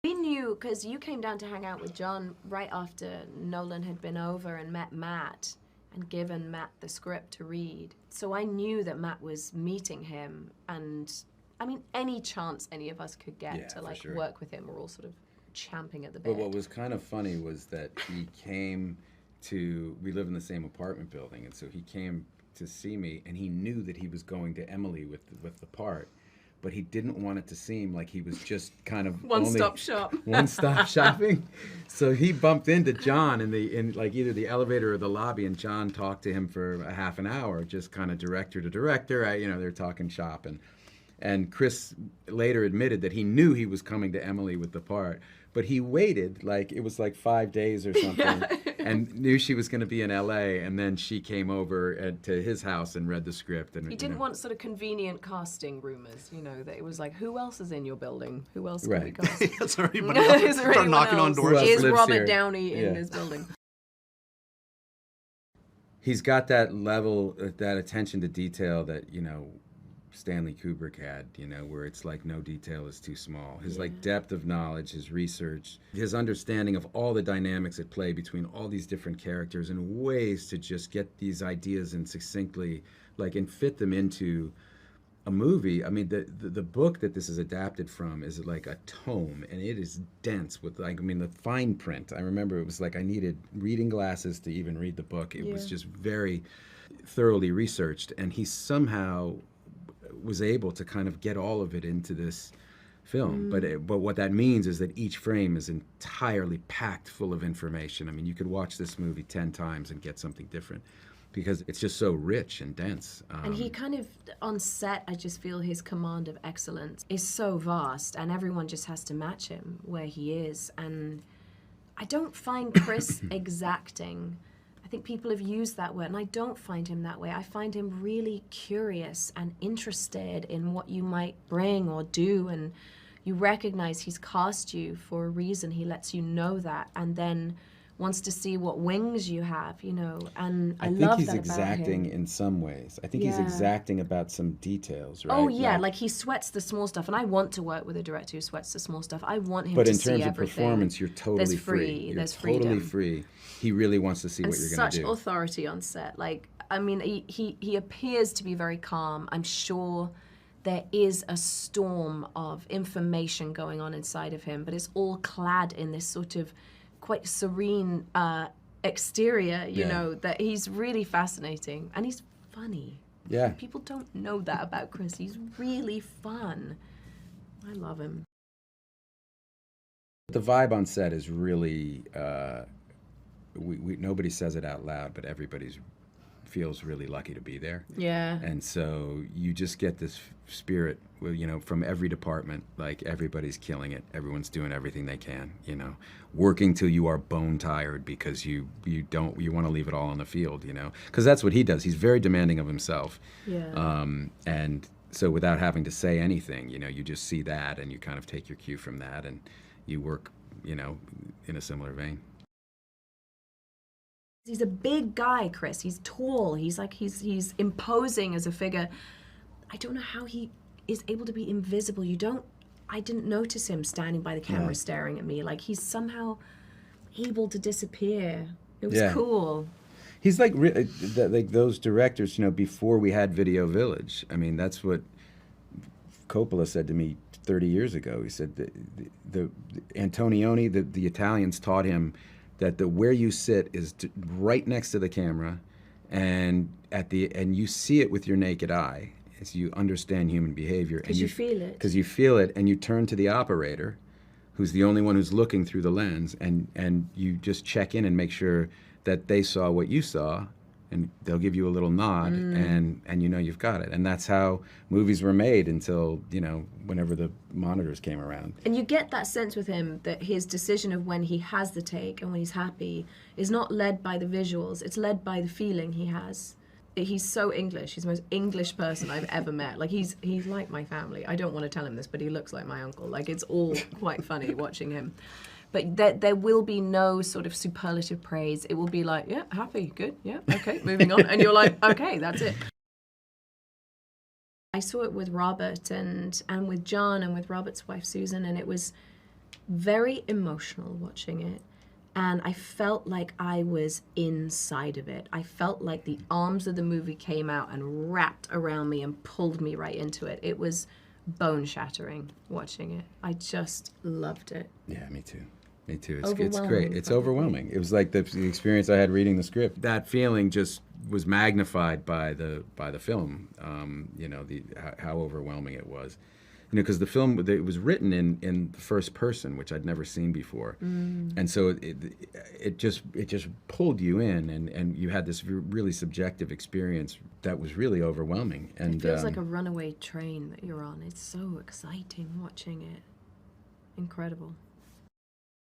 We knew, because you came down to hang out with John right after Nolan had been over and met Matt and given Matt the script to read. So I knew that Matt was meeting him, and I mean, any chance any of us could get to like work with him, we're all sort of champing at the bit. But what was kind of funny was that he came to, we live in the same apartment building, and so he came to see me, and he knew that he was going to Emily with the part, but he didn't want it to seem like he was just kind of one-stop shop. One-stop shopping. So he bumped into John in like either the elevator or the lobby, and John talked to him for a half an hour, just kind of director to director. You know, they're talking shop, and Chris later admitted that he knew he was coming to Emily with the part, but he waited, like it was like 5 days or something, and knew she was going to be in LA, and then she came over to his house and read the script. And he didn't want sort of convenient casting rumors, you know, that it was like, who else is in your building? Who else can we cast? Is there anybody else? Is there Start knocking on doors. Is Robert Downey in his building? He's got that level, that attention to detail that, you know, Stanley Kubrick had, you know, where it's like no detail is too small. His like depth of knowledge, his research, his understanding of all the dynamics at play between all these different characters, and ways to just get these ideas and succinctly like and fit them into a movie. I mean, the book that this is adapted from is like a tome, and it is dense with like, I mean, the fine print. I remember it was like I needed reading glasses to even read the book. It was just very thoroughly researched, and he somehow was able to kind of get all of it into this film. But what that means is that each frame is entirely packed full of information. I mean, you could watch this movie 10 times and get something different, because it's just so rich and dense. And he kind of, on set, I just feel his command of excellence is so vast, and everyone just has to match him where he is. And I don't find Chris exacting. I think people have used that word, and I don't find him that way. I find him really curious and interested in what you might bring or do, and you recognize he's cast you for a reason. He lets you know that, and then wants to see what wings you have, you know, and I love that about him. I think he's exacting in some ways. I think he's exacting about some details, right? Oh yeah, like he sweats the small stuff, and I want to work with a director who sweats the small stuff. I want him to see everything. But in terms of performance, you're totally free. There's totally freedom. Free. He really wants to see what you're going to do. Such authority on set. Like, I mean, he appears to be very calm. I'm sure there is a storm of information going on inside of him, but it's all clad in this sort of quite serene exterior, you know, that he's really fascinating. And he's funny. Yeah. People don't know that about Chris. He's really fun. I love him. The vibe on set is really, nobody says it out loud, but everybody feels really lucky to be there. Yeah. And so you just get this spirit, you know, from every department. Like, everybody's killing it. Everyone's doing everything they can, you know, working till you are bone tired because you want to leave it all on the field, you know, because that's what he does. He's very demanding of himself. Yeah. And so without having to say anything, you know, you just see that and you kind of take your cue from that, and you work, you know, in a similar vein. He's a big guy, Chris. He's tall. He's like, he's imposing as a figure. I don't know how he is able to be invisible. I didn't notice him standing by the camera staring at me. Like, he's somehow able to disappear. It was cool. He's like those directors, you know, before we had Video Village. I mean, that's what Coppola said to me 30 years ago. He said the Antonioni, the Italians taught him that where you sit is right next to the camera, and you see it with your naked eye as you understand human behavior. Because you feel it. Because you feel it, and you turn to the operator, who's the only one who's looking through the lens, and you just check in and make sure that they saw what you saw, and they'll give you a little nod, and you know you've got it. And that's how movies were made until, you know, whenever the monitors came around. And you get that sense with him that his decision of when he has the take and when he's happy is not led by the visuals, it's led by the feeling he has. He's so English. He's the most English person I've ever met. Like, he's like my family. I don't want to tell him this, but he looks like my uncle. Like, it's all quite funny watching him. But there will be no sort of superlative praise. It will be like, yeah, happy, good, yeah, okay, moving on. And you're like, okay, that's it. I saw it with Robert and with John and with Robert's wife, Susan, and it was very emotional watching it. And I felt like I was inside of it. I felt like the arms of the movie came out and wrapped around me and pulled me right into it. It was bone-shattering watching it. I just loved it. Yeah, me too. Me too. It's Overwhelming, great. It's probably. overwhelming. It was like the experience I had reading the script. That feeling just was magnified by the film. You know, how overwhelming it was. You know, because the film, it was written in the first person, which I'd never seen before, and so it just pulled you in, and you had this really subjective experience that was really overwhelming. And It feels like a runaway train that you're on. It's so exciting watching it. Incredible.